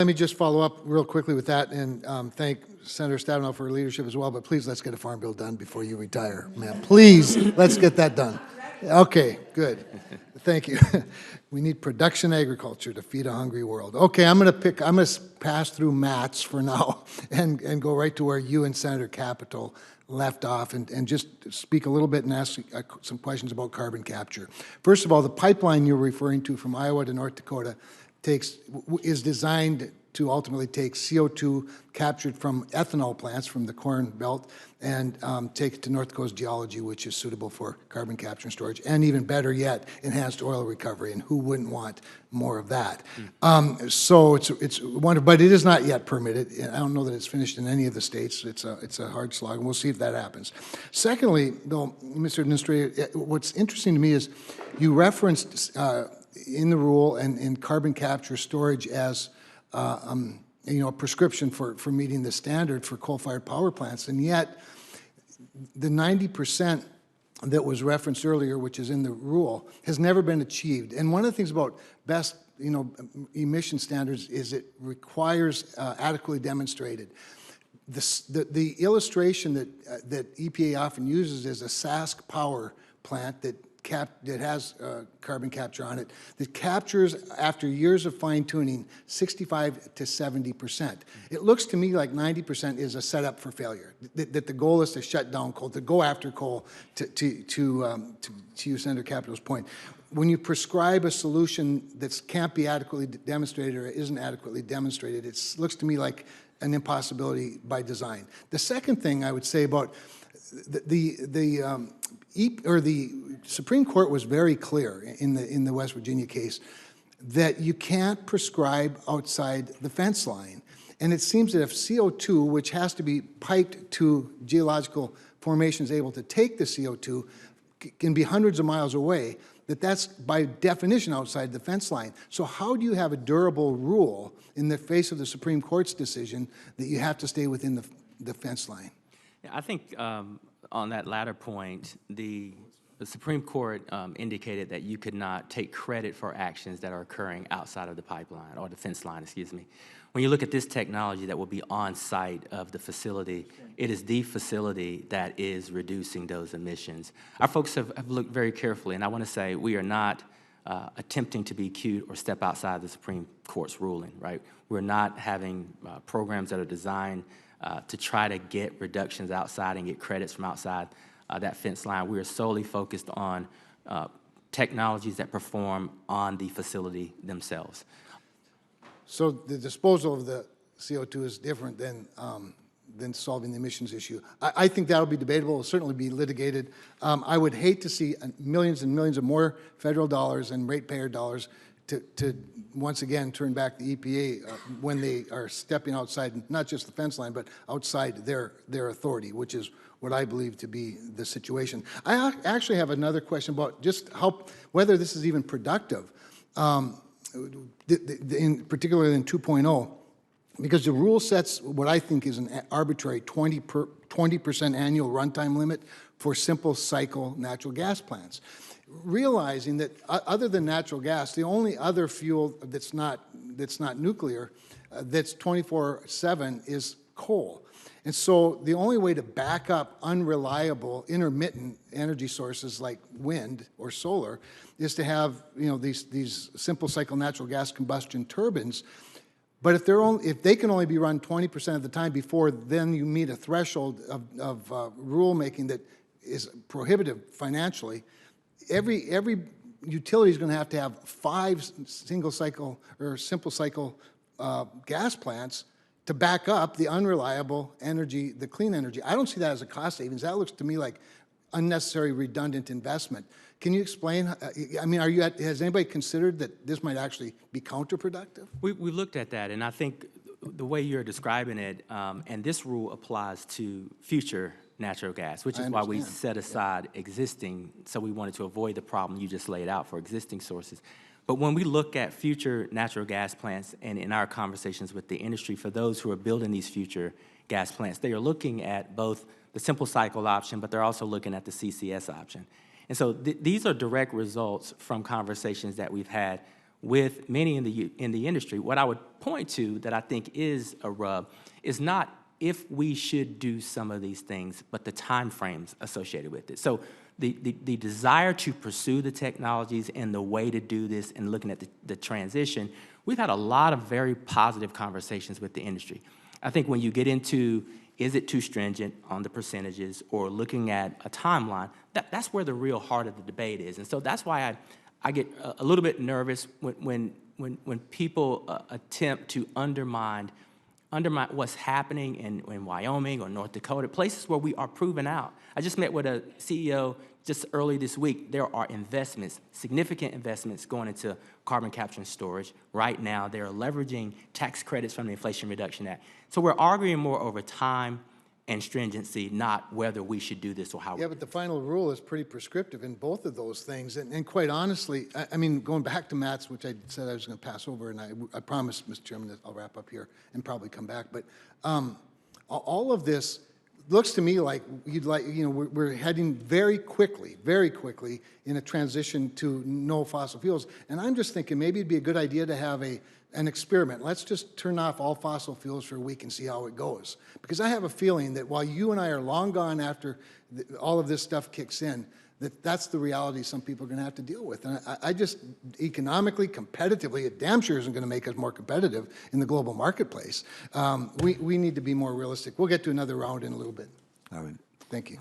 Let me just follow up real quickly with that and thank Senator Stabenow for her leadership as well, but please let's get a farm bill done before you retire, ma'am. Please, let's get that done. Okay, good. Thank you. We need production agriculture to feed a hungry world. Okay, I'm going to pass through Matt's for now and go right to where you and Senator Capito left off and just speak a little bit and ask some questions about carbon capture. First of all, the pipeline you're referring to from Iowa to North Dakota is designed to ultimately take CO2 captured from ethanol plants from the Corn Belt and take it to North Dakota's geology, which is suitable for carbon capture and storage, and even better yet, enhanced oil recovery. And who wouldn't want more of that? So it's wonderful, but it is not yet permitted. I don't know that it's finished in any of the states. It's a hard slog, and we'll see if that happens. Secondly, though, Mr. Administrator, what's interesting to me is you referenced in the rule and carbon capture storage as a prescription for meeting the standard for coal-fired power plants, and yet the 90% that was referenced earlier, which is in the rule, has never been achieved. And one of the things about best emission standards is it requires adequately demonstrated. The illustration that EPA often uses is a Sask power plant that has carbon capture on it, that captures, after years of fine-tuning, 65 to 70%. It looks to me like 90% is a setup for failure, that the goal is to shut down coal, to go after coal, to use Senator Capito's point. When you prescribe a solution that can't be adequately demonstrated or isn't adequately demonstrated, it looks to me like an impossibility by design. The second thing I would say about the Supreme Court was very clear in the West Virginia case that you can't prescribe outside the fence line. And it seems that if CO2, which has to be piped to geological formations able to take the CO2, can be hundreds of miles away, that's by definition outside the fence line. So how do you have a durable rule in the face of the Supreme Court's decision that you have to stay within the fence line? Yeah, I think on that latter point, the Supreme Court indicated that you could not take credit for actions that are occurring outside of the pipeline, or the fence line, excuse me. When you look at this technology that will be on site of the facility, it is the facility that is reducing those emissions. Our folks have looked very carefully, and I want to say we are not attempting to be cute or step outside the Supreme Court's ruling, right? We're not having programs that are designed to try to get reductions outside and get credits from outside that fence line. We are solely focused on technologies that perform on the facility themselves. So the disposal of the CO2 is different than solving the emissions issue. I think that'll be debatable. It'll certainly be litigated. I would hate to see millions and millions of more federal dollars and ratepayer dollars to once again turn back the EPA when they are stepping outside, not just the fence line, but outside their authority, which is what I believe to be the situation. I actually have another question about just whether this is even productive, particularly in 2.0, because the rule sets what I think is an arbitrary 20% annual runtime limit for simple cycle natural gas plants. Realizing that other than natural gas, the only other fuel that's not nuclear, that's 24/7 is coal. And so the only way to back up unreliable intermittent energy sources like wind or solar is to have these simple cycle natural gas combustion turbines. But if they can only be run 20% of the time before then you meet a threshold of rulemaking that is prohibitive financially, every utility is going to have 5 single cycle or simple cycle gas plants to back up the unreliable energy, the clean energy. I don't see that as a cost savings. That looks to me like unnecessary redundant investment. Can you explain? I mean, has anybody considered that this might actually be counterproductive? We looked at that, and I think the way you're describing it, and this rule applies to future natural gas, which is why we set aside existing, so we wanted to avoid the problem you just laid out for existing sources. But when we look at future natural gas plants, and in our conversations with the industry, for those who are building these future gas plants, they are looking at both the simple cycle option, but they're also looking at the CCS option. And so these are direct results from conversations that we've had with many in the industry. What I would point to that I think is a rub is not if we should do some of these things, but the timeframes associated with it. So the desire to pursue the technologies and the way to do this and looking at the transition, we've had a lot of very positive conversations with the industry. I think when you get into, is it too stringent on the percentages or looking at a timeline, that's where the real heart of the debate is. And so that's why I get a little bit nervous when people attempt to undermine what's happening in Wyoming or North Dakota, places where we are proven out. I just met with a CEO just early this week. There are investments, significant investments going into carbon capture and storage. Right now, they're leveraging tax credits from the Inflation Reduction Act. So we're arguing more over time and stringency, not whether we should do this or how. Yeah, but the final rule is pretty prescriptive in both of those things. And quite honestly, I mean, going back to Matt's, which I said I was going to pass over, and I promised, Mr. Chairman, that I'll wrap up here and probably come back. But all of this looks to me like we're heading very quickly in a transition to no fossil fuels. And I'm just thinking maybe it'd be a good idea to have an experiment. Let's just turn off all fossil fuels for a week and see how it goes. Because I have a feeling that while you and I are long gone after all of this stuff kicks in, that's the reality some people are going to have to deal with. And I just, economically, competitively, it damn sure isn't going to make us more competitive in the global marketplace. We need to be more realistic. We'll get to another round in a little bit. All right. Thank you.